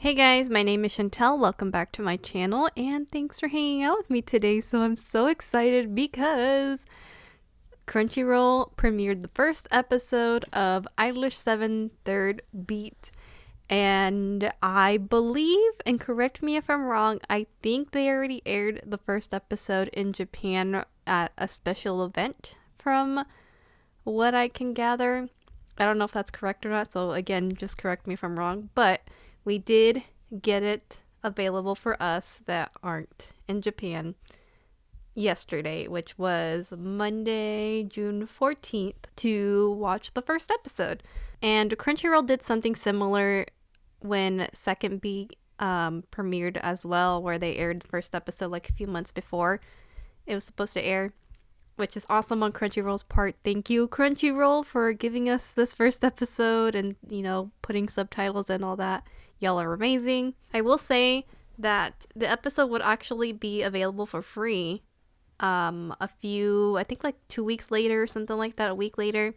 Hey guys, my name is Chantel. Welcome back to my channel and thanks for hanging out with me today. So I'm so excited because Crunchyroll premiered the first episode of Idolish7 Third Beat. And I believe, and correct me if I'm wrong, I think they already aired the first episode in Japan at a special event from what I can gather. I don't know if that's correct or not, so again, just correct me if I'm wrong. But we did get it available for us that aren't in Japan yesterday, which was Monday, June 14th, to watch the first episode. And Crunchyroll did something similar when Second Beat premiered as well, where they aired the first episode like a few months before it was supposed to air, which is awesome on Crunchyroll's part. Thank you, Crunchyroll, for giving us this first episode and, putting subtitles and all that. Y'all are amazing. I will say that the episode would actually be available for free I think like 2 weeks later, something like that, a week later.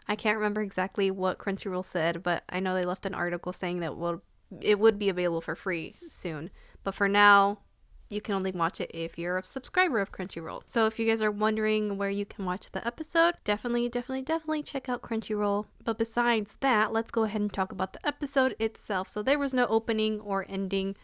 I can't remember exactly what Crunchyroll said, but I know they left an article saying that it would be available for free soon. But for now, you can only watch it if you're a subscriber of Crunchyroll. So if you guys are wondering where you can watch the episode, definitely check out Crunchyroll. But besides that, let's go ahead and talk about the episode itself. So there was no opening or ending.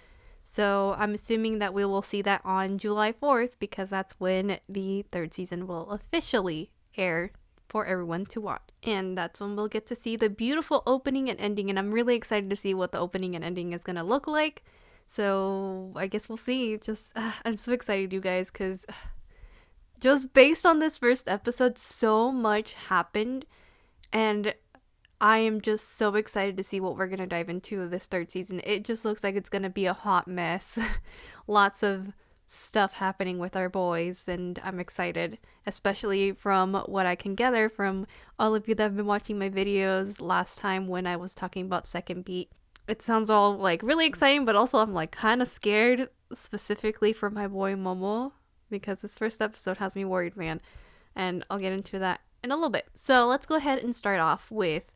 So I'm assuming that we will see that on July 4th because that's when the third season will officially air for everyone to watch. And that's when we'll get to see the beautiful opening and ending. And I'm really excited to see what the opening and ending is going to look like. So I guess we'll see. I'm so excited, you guys, because just based on this first episode, so much happened. And I am just so excited to see what we're going to dive into this third season. It just looks like it's going to be a hot mess. Lots of stuff happening with our boys, and I'm excited, especially from what I can gather from all of you that have been watching my videos last time when I was talking about Second Beat. It sounds all like really exciting, but also I'm like kind of scared, specifically for my boy Momo, because this first episode has me worried, man. And I'll get into that in a little bit. So let's go ahead and start off with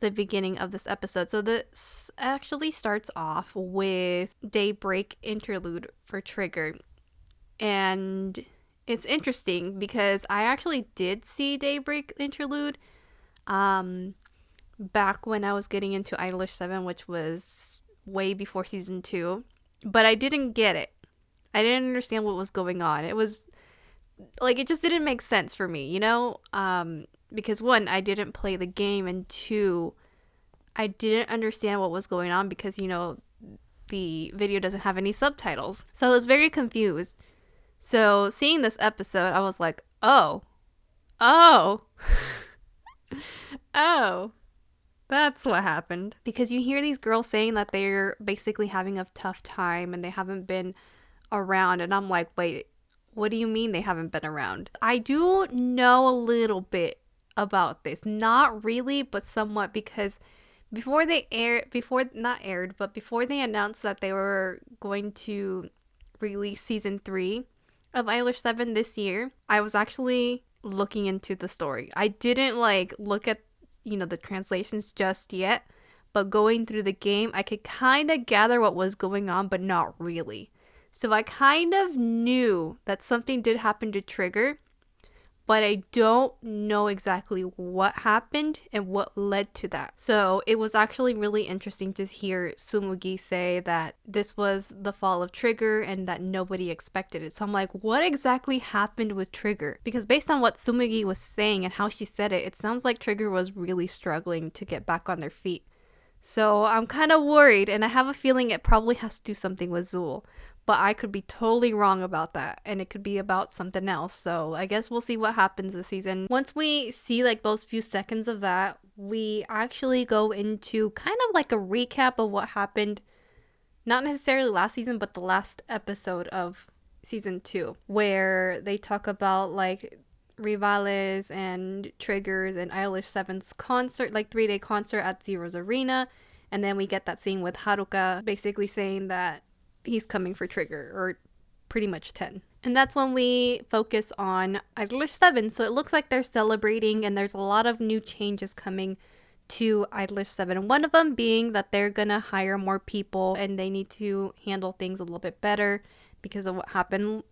the beginning of this episode. So this actually starts off with Daybreak interlude for Trigger. And it's interesting because I actually did see Daybreak interlude back when I was getting into Idolish7, which was way before season 2, but I didn't get it. I didn't understand what was going on. It was like, it just didn't make sense for me, because one, I didn't play the game, and two, I didn't understand what was going on because, the video doesn't have any subtitles. So I was very confused. So seeing this episode, I was like, oh, that's what happened. Because you hear these girls saying that they're basically having a tough time and they haven't been around. And I'm like, wait, what do you mean they haven't been around? I do know a little bit about this. Not really, but somewhat, because before they announced that they were going to release season 3 of Idolish7 this year, I was actually looking into the story. I didn't look at the translations just yet, but going through the game, I could kind of gather what was going on, but not really. So I kind of knew that something did happen to Trigger, but I don't know exactly what happened and what led to that. So it was actually really interesting to hear Tsumugi say that this was the fall of Trigger and that nobody expected it. So I'm like, what exactly happened with Trigger? Because based on what Tsumugi was saying and how she said it, it sounds like Trigger was really struggling to get back on their feet. So I'm kind of worried, and I have a feeling it probably has to do something with Zool. But I could be totally wrong about that, and it could be about something else. So I guess we'll see what happens this season. Once we see those few seconds of that, we actually go into kind of like a recap of what happened, not necessarily last season, but the last episode of season 2, where they talk about Rivales and Triggers and Idolish7's concert, 3-day concert at Zero's Arena. And then we get that scene with Haruka basically saying that he's coming for Trigger, or pretty much 10. And that's when we focus on Idolish7. So it looks like they're celebrating, and there's a lot of new changes coming to Idolish7. One of them being that they're gonna hire more people and they need to handle things a little bit better because of what happened,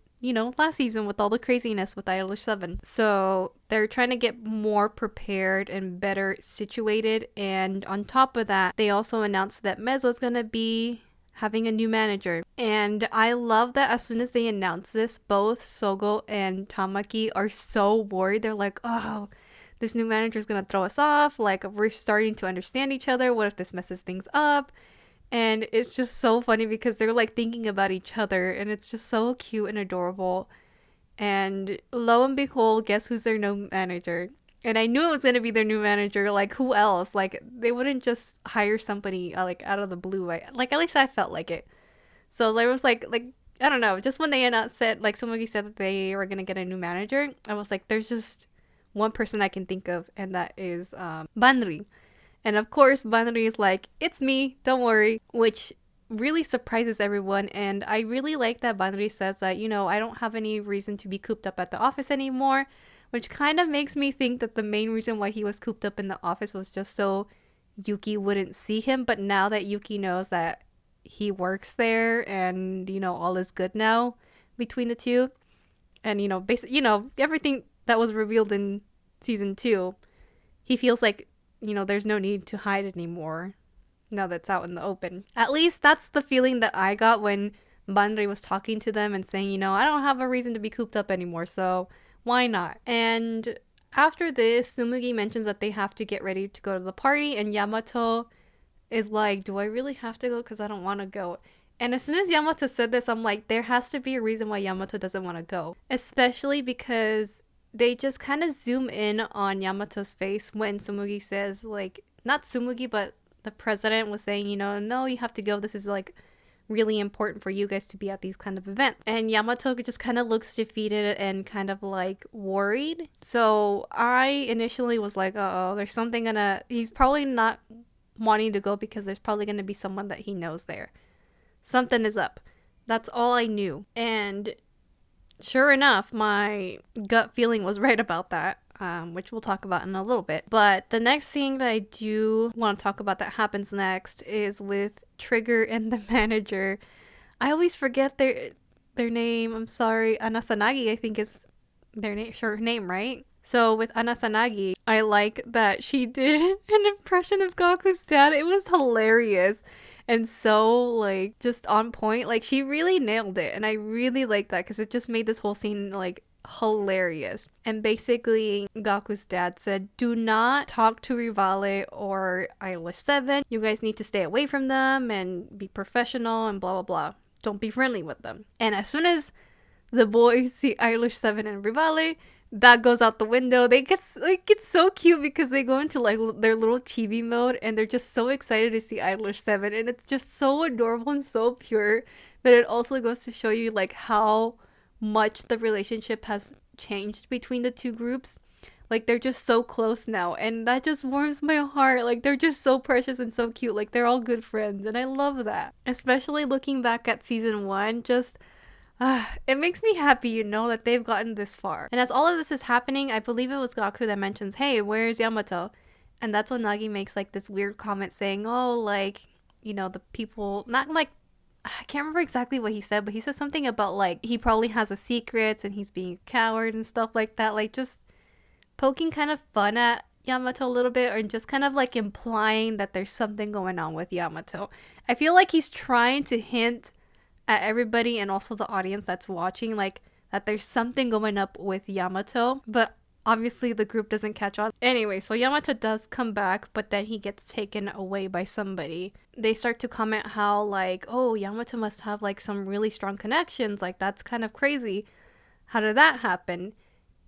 last season with all the craziness with Idolish7. So they're trying to get more prepared and better situated. And on top of that, they also announced that Mezzo's gonna be having a new manager. And I love that as soon as they announced this, both Sogo and Tamaki are so worried. They're like, oh, this new manager is gonna throw us off. Like, we're starting to understand each other. What if this messes things up? And it's just so funny because they're like thinking about each other, and it's just so cute and adorable. And lo and behold, guess who's their new manager? And I knew it was gonna be their new manager. Like, who else? Like, they wouldn't just hire somebody like out of the blue. Like at least I felt like it. So there was like I don't know. Just when they announced it, like somebody said that they were gonna get a new manager, I was like, there's just one person I can think of, and that is Banri. And of course, Banri is like, it's me, don't worry, which really surprises everyone. And I really like that Banri says that, I don't have any reason to be cooped up at the office anymore, which kind of makes me think that the main reason why he was cooped up in the office was just so Yuki wouldn't see him. But now that Yuki knows that he works there and, all is good now between the two, and, basically, everything that was revealed in season 2, he feels like, there's no need to hide anymore now that's out in the open. At least that's the feeling that I got when Banri was talking to them and saying, I don't have a reason to be cooped up anymore, so why not? And after this, Tsumugi mentions that they have to get ready to go to the party, and Yamato is like, do I really have to go? Because I don't want to go. And as soon as Yamato said this, I'm like, there has to be a reason why Yamato doesn't want to go. Especially because they just kind of zoom in on Yamato's face when Tsumugi says, like, not Tsumugi, but the president was saying, no, you have to go. This is, like, really important for you guys to be at these kind of events. And Yamato just kind of looks defeated and kind of, like, worried. So I initially was like, uh-oh, there's something he's probably not wanting to go because there's probably gonna be someone that he knows there. Something is up. That's all I knew. And sure enough, my gut feeling was right about that, which we'll talk about in a little bit. But the next thing that I do want to talk about that happens next is with Trigger and the manager. I always forget their name. I'm sorry. Anasanagi, I think, is their name, right? So with Anasanagi, I like that she did an impression of Gaku's dad. It was hilarious. And so, like, just on point. Like, she really nailed it. And I really like that because it just made this whole scene, like, hilarious. And basically, Gaku's dad said, do not talk to Rivale or Idolish7. You guys need to stay away from them and be professional and blah, blah, blah. Don't be friendly with them. And as soon as the boys see Idolish7 and Rivale, that goes out the window. It's so cute because they go into like their little chibi mode and they're just so excited to see Idolish7, and it's just so adorable and so pure. But it also goes to show you like how much the relationship has changed between the two groups. Like, they're just so close now, and that just warms my heart. Like, they're just so precious and so cute. Like, they're all good friends, and I love that. Especially looking back at season 1, just it makes me happy, that they've gotten this far. And as all of this is happening, I believe it was Gaku that mentions, hey, where's Yamato? And that's when Nagi makes like this weird comment saying, oh, like, the people, not like, I can't remember exactly what he said, but he said something about like, he probably has a secrets and he's being a coward and stuff like that. Like, just poking kind of fun at Yamato a little bit, or just kind of like implying that there's something going on with Yamato. I feel like he's trying to hint at everybody and also the audience that's watching, like, that there's something going up with Yamato, but obviously the group doesn't catch on. Anyway, so Yamato does come back, but then he gets taken away by somebody. They start to comment how, like, oh, Yamato must have, like, some really strong connections, like, that's kind of crazy. How did that happen?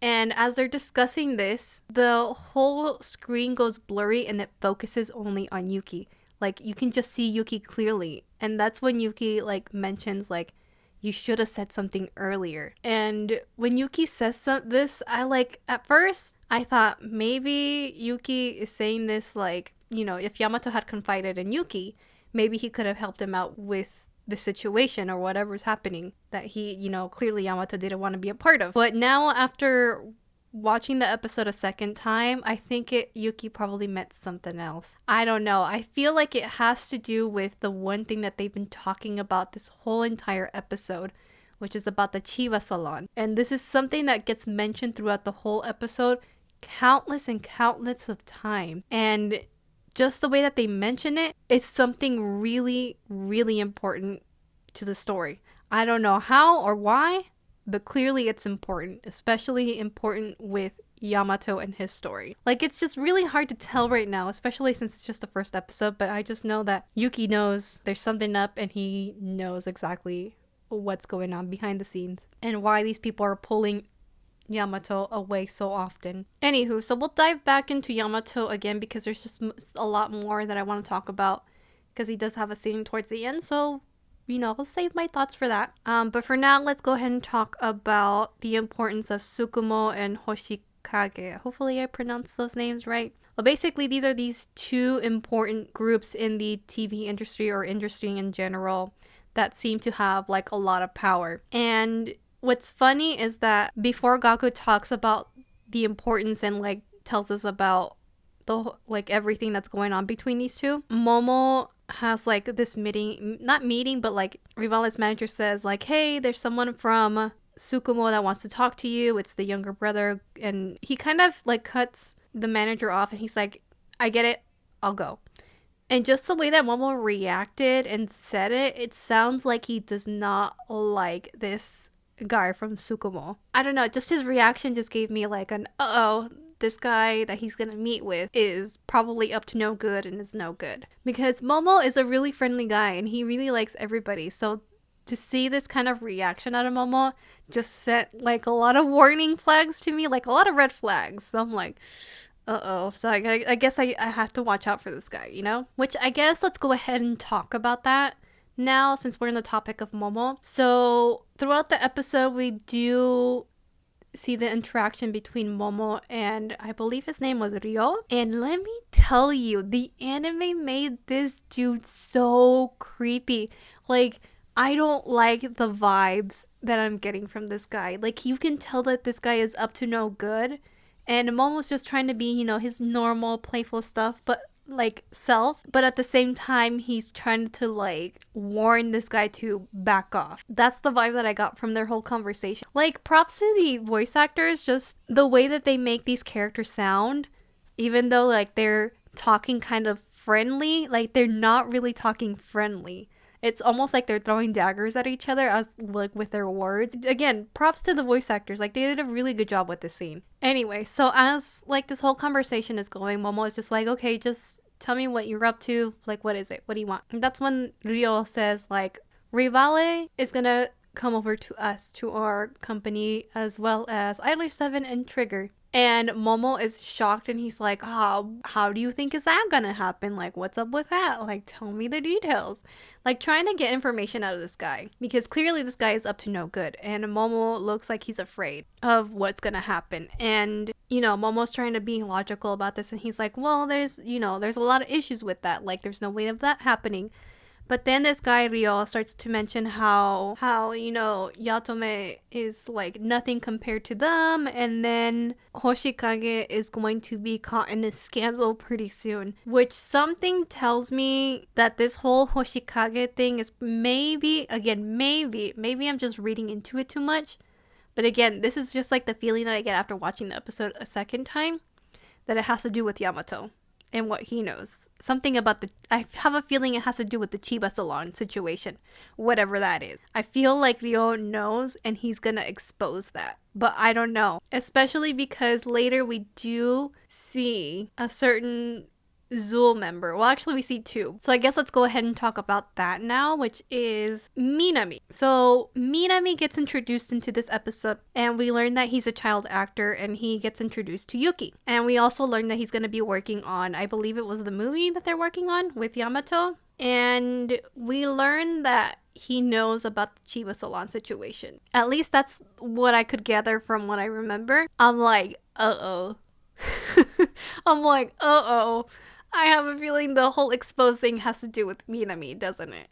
And as they're discussing this, the whole screen goes blurry and it focuses only on Yuki. Like, you can just see Yuki clearly. And that's when Yuki, like, mentions, like, you should have said something earlier. And when Yuki says this, I, like, at first, I thought maybe Yuki is saying this, like, if Yamato had confided in Yuki, maybe he could have helped him out with the situation or whatever's happening that he, clearly Yamato didn't want to be a part of. But now, after watching the episode a second time, I think Yuki probably meant something else. I don't know. I feel like it has to do with the one thing that they've been talking about this whole entire episode, which is about the Chiva Salon. And this is something that gets mentioned throughout the whole episode countless and countless of time. And just the way that they mention it, it's something really, really important to the story. I don't know how or why, but clearly it's important, especially important with Yamato and his story. Like, it's just really hard to tell right now, especially since it's just the first episode, but I just know that Yuki knows there's something up and he knows exactly what's going on behind the scenes and why these people are pulling Yamato away so often. Anywho, so we'll dive back into Yamato again because there's just a lot more that I want to talk about because he does have a scene towards the end, so I'll save my thoughts for that. But for now, let's go ahead and talk about the importance of Tsukumo and Hoshikage. Hopefully I pronounced those names right. Well, basically, these are these two important groups in the TV industry or industry in general that seem to have like a lot of power. And what's funny is that before Gaku talks about the importance and like tells us about the like everything that's going on between these two, Momo has like this not meeting, but like Rivale's manager says like, hey, there's someone from Tsukumo that wants to talk to you. It's the younger brother. And he kind of like cuts the manager off and he's like, I get it, I'll go. And just the way that Momo reacted and said it, it sounds like he does not like this guy from Tsukumo. I don't know, just his reaction just gave me like an this guy that he's gonna meet with is probably up to no good and is no good. Because Momo is a really friendly guy and he really likes everybody. So to see this kind of reaction out of Momo just sent like a lot of warning flags to me, like a lot of red flags. So I'm like, so I guess I have to watch out for this guy, Which I guess let's go ahead and talk about that now since we're in the topic of Momo. So throughout the episode, we do see the interaction between Momo and I believe his name was Ryo. And let me tell you, the anime made this dude so creepy. Like, I don't like the vibes that I'm getting from this guy. Like, you can tell that this guy is up to no good. And Momo's just trying to be, his normal playful stuff, but like self, but at the same time he's trying to like warn this guy to back off. That's the vibe that I got from their whole conversation. Like, props to the voice actors, just the way that they make these characters sound, even though like they're talking kind of friendly, like they're not really talking friendly. It's almost like they're throwing daggers at each other as like with their words. Again, props to the voice actors. Like, they did a really good job with this scene. Anyway, so as like this whole conversation is going, Momo is just like, okay, just tell me what you're up to. Like, what is it? What do you want? And that's when Ryo says like, Rivale is gonna come over to us, to our company, as well as Idolish7 and Trigger. And Momo is shocked and he's like, how do you think is that gonna happen? Like, what's up with that? Like, tell me the details. Like, trying to get information out of this guy. Because clearly this guy is up to no good. And Momo looks like he's afraid of what's gonna happen. And, Momo's trying to be logical about this. And he's like, well, there's a lot of issues with that. Like, there's no way of that happening. But then this guy Ryo starts to mention how Yatome is like nothing compared to them, and then Hoshikage is going to be caught in a scandal pretty soon, which something tells me that this whole Hoshikage thing is maybe I'm just reading into it too much. But again, this is just like the feeling that I get after watching the episode a second time, that it has to do with Yamato and what he knows. Something about I have a feeling it has to do with the Chiva Salon situation, whatever that is. I feel like Ryo knows and he's gonna expose that, but I don't know. Especially because later we do see a certain Zool member. Well, actually we see two. So I guess let's go ahead and talk about that now, which is Minami. So Minami gets introduced into this episode and we learn that he's a child actor and he gets introduced to Yuki. And we also learn that he's going to be working on, I believe it was the movie that they're working on with Yamato. And we learn that he knows about the Chiva Salon situation. At least that's what I could gather from what I remember. I'm like, I'm like, I have a feeling the whole exposed thing has to do with Minami, doesn't it?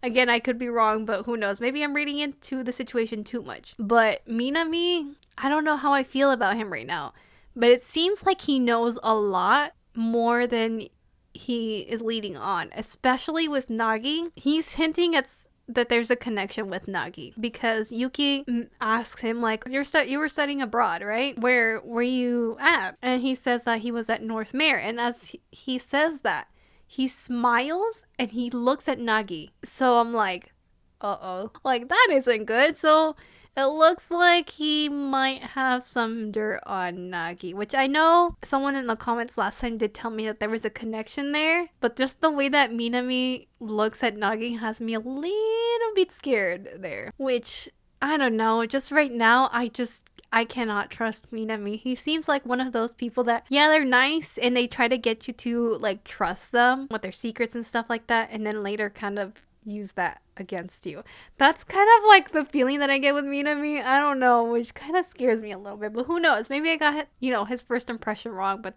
Again, I could be wrong, but who knows? Maybe I'm reading into the situation too much. But Minami, I don't know how I feel about him right now. But it seems like he knows a lot more than he is leading on, especially with Nagi. He's hinting at that there's a connection with Nagi because Yuki asks him like, you were studying abroad, right? Where were you at? And he says that he was at North Mare. And as he says that, he smiles and he looks at Nagi. So I'm like, uh-oh, like that isn't good. So it looks like he might have some dirt on Nagi, which I know someone in the comments last time did tell me that there was a connection there, but just the way that Minami looks at Nagi has me a little bit scared there, which I don't know, just right now I cannot trust Minami. He seems like one of those people that, yeah, they're nice and they try to get you to like trust them with their secrets and stuff like that, and then later kind of use that against you. That's kind of like the feeling that I get with Minami. I don't know, which kind of scares me a little bit, but who knows? Maybe I got, his first impression wrong, but,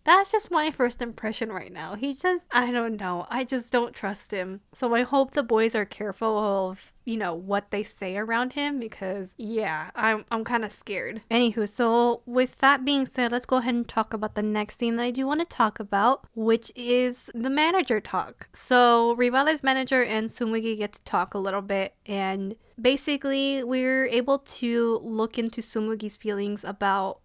that's just my first impression right now. I don't know. I just don't trust him. So I hope the boys are careful of, what they say around him because, yeah, I'm kind of scared. Anywho, so with that being said, let's go ahead and talk about the next thing that I do want to talk about, which is the manager talk. So Rivale's manager and Tsumugi get to talk a little bit, and basically we're able to look into Tsumugi's feelings about,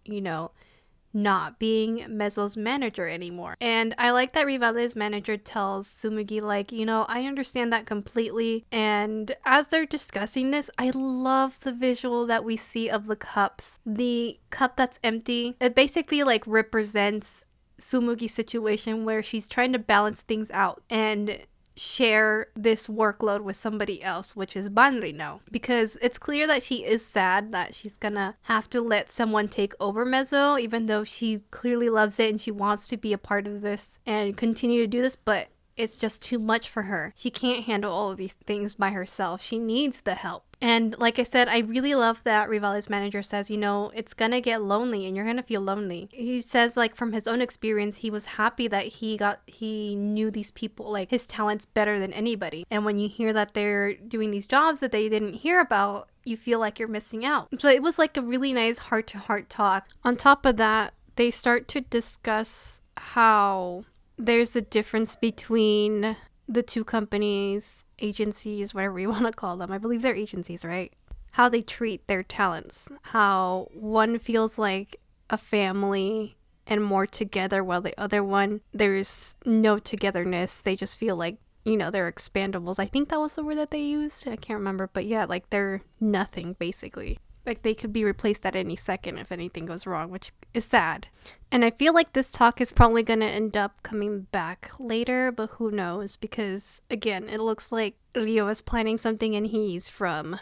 not being Mezzo's manager anymore. And I like that Rivale's manager tells Tsumugi, like, I understand that completely. And as they're discussing this, I love the visual that we see of the cups. The cup that's empty, it basically like represents Tsumugi's situation where she's trying to balance things out and share this workload with somebody else, which is Banrino, because it's clear that she is sad that she's gonna have to let someone take over Mezzo, even though she clearly loves it and she wants to be a part of this and continue to do this, but it's just too much for her. She can't handle all of these things by herself. She needs the help. And like I said, I really love that Rivale's manager says, it's gonna get lonely and you're gonna feel lonely. He says, like, from his own experience, he was happy that he knew these people, like his talents better than anybody. And when you hear that they're doing these jobs that they didn't hear about, you feel like you're missing out. So it was like a really nice heart-to-heart talk. On top of that, they start to discuss how there's a difference between the two companies, agencies, whatever you want to call them. I believe they're agencies, right? How they treat their talents. How one feels like a family and more together, while the other one, there's no togetherness. They just feel like, they're expandables. I think that was the word that they used. I can't remember. But yeah, like they're nothing, basically. Like they could be replaced at any second if anything goes wrong, which is sad. And I feel like this talk is probably going to end up coming back later, but who knows? Because again, it looks like Ryo is planning something and he's from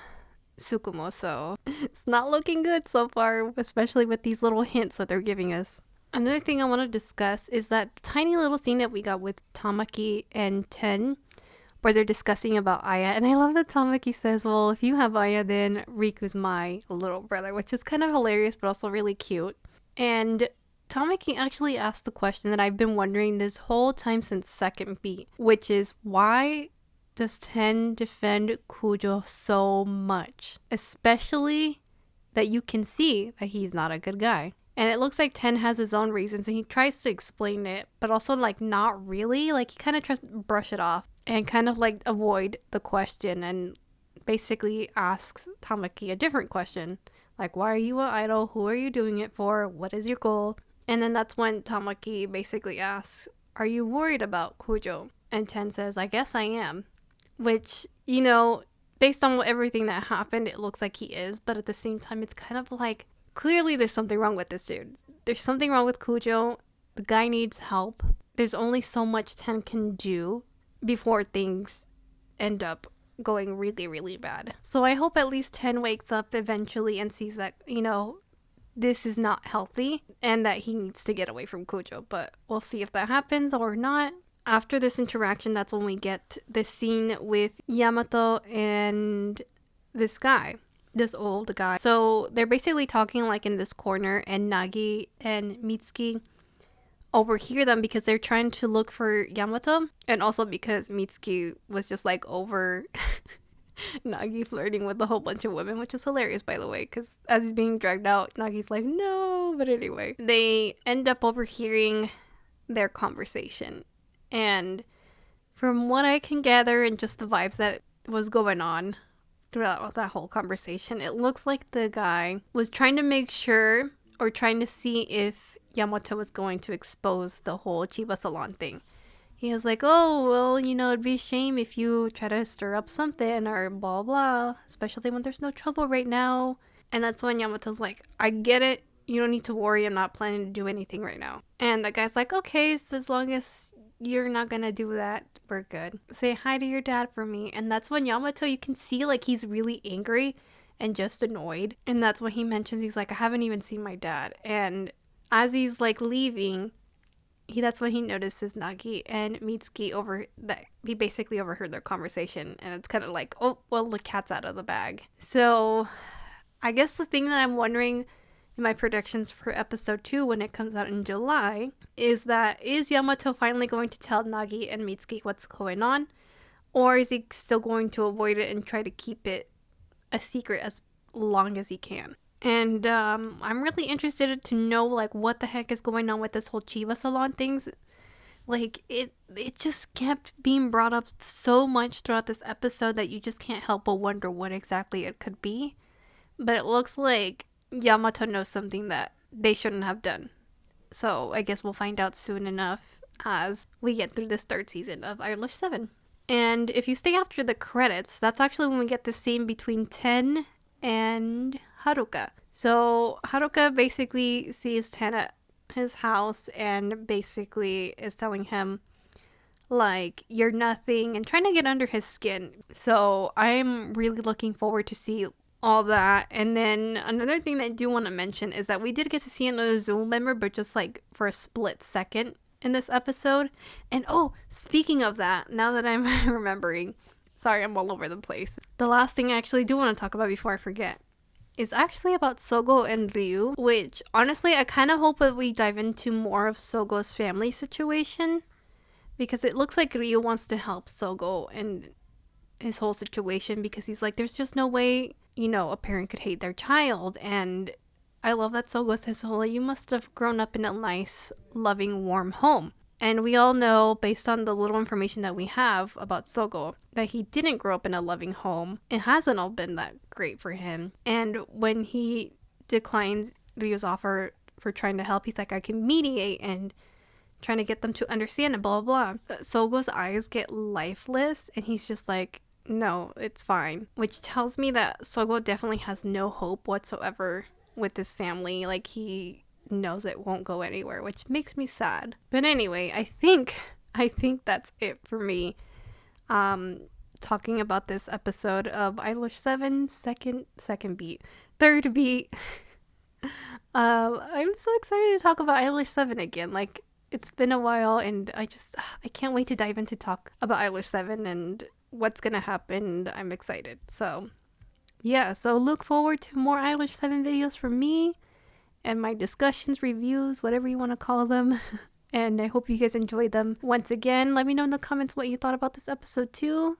Tsukumo, so it's not looking good so far, especially with these little hints that they're giving us. Another thing I want to discuss is that tiny little scene that we got with Tamaki and Ten, where they're discussing about Aya. And I love that Tamaki says, well, if you have Aya, then Riku's my little brother, which is kind of hilarious, but also really cute. And Tamaki actually asked the question that I've been wondering this whole time since second beat, which is, why does Ten defend Kujo so much? Especially that you can see that he's not a good guy. And it looks like Ten has his own reasons and he tries to explain it, but also like not really. Like he kind of tries to brush it off and kind of like avoid the question and basically asks Tamaki a different question. Like, why are you an idol? Who are you doing it for? What is your goal? And then that's when Tamaki basically asks, are you worried about Kujo? And Ten says, I guess I am. Which, based on everything that happened, it looks like he is. But at the same time, it's kind of like, clearly there's something wrong with this dude. There's something wrong with Kujo. The guy needs help. There's only so much Ten can do before things end up going really, really bad. So I hope at least Ten wakes up eventually and sees that, this is not healthy and that he needs to get away from Kujo. But we'll see if that happens or not. After this interaction, that's when we get this scene with Yamato and this guy. This old guy. So they're basically talking like in this corner, and Nagi and Mitsuki overhear them because they're trying to look for Yamato, and also because Mitsuki was just like over Nagi flirting with a whole bunch of women, which is hilarious, by the way, because as he's being dragged out, Nagi's like, no. But anyway, they end up overhearing their conversation. And from what I can gather and just the vibes that was going on throughout that whole conversation, it looks like the guy was trying to make sure or trying to see if Yamato was going to expose the whole Chiva Salon thing. He was like, oh, well, it'd be a shame if you try to stir up something or blah, blah, especially when there's no trouble right now. And that's when Yamato's like, I get it. You don't need to worry. I'm not planning to do anything right now. And the guy's like, okay, so as long as you're not going to do that, we're good. Say hi to your dad for me. And that's when Yamato, you can see like he's really angry and just annoyed. And that's when he mentions, he's like, I haven't even seen my dad. And as he's like leaving, that's when he notices Nagi and Mitsuki he basically overheard their conversation, and it's kind of like, oh, well, the cat's out of the bag. So I guess the thing that I'm wondering in my predictions for episode 2 when it comes out in July is Yamato finally going to tell Nagi and Mitsuki what's going on, or is he still going to avoid it and try to keep it a secret as long as he can? And I'm really interested to know like what the heck is going on with this whole Chiva Salon things. Like it just kept being brought up so much throughout this episode that you just can't help but wonder what exactly it could be. But it looks like Yamato knows something that they shouldn't have done. So I guess we'll find out soon enough as we get through this 3rd season of Idolish7. And if you stay after the credits, that's actually when we get the scene between Ten and Haruka. So Haruka basically sees Ten at his house and basically is telling him like, you're nothing, and trying to get under his skin. So I'm really looking forward to see all that. And then another thing that I do want to mention is that we did get to see another Zoom member, but just like for a split second in this episode. And oh, speaking of that, now that I'm remembering, sorry, I'm all over the place. The last thing I actually do want to talk about before I forget is actually about Sogo and Ryu, which honestly, I kind of hope that we dive into more of Sogo's family situation, because it looks like Ryu wants to help Sogo and his whole situation, because he's like, there's just no way, a parent could hate their child. And I love that Sogo says, oh, you must have grown up in a nice, loving, warm home. And we all know, based on the little information that we have about Sogo, that he didn't grow up in a loving home. It hasn't all been that great for him. And when he declines Ryu's offer for trying to help, he's like, I can mediate and trying to get them to understand and blah, blah, blah. Sogo's eyes get lifeless, and he's just like, no, it's fine. Which tells me that Sogo definitely has no hope whatsoever with this family. Like, he knows it won't go anywhere, which makes me sad. But anyway, I think that's it for me talking about this episode of Idolish7 second beat, 3rd beat. I'm so excited to talk about Idolish7 again. Like, it's been a while, and I can't wait to dive into talk about Idolish7 and what's gonna happen. I'm excited. So yeah, so look forward to more Idolish7 videos from me and my discussions, reviews, whatever you want to call them. And I hope you guys enjoyed them. Once again, let me know in the comments what you thought about this episode too.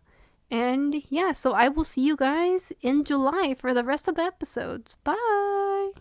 And yeah, so I will see you guys in July for the rest of the episodes. Bye!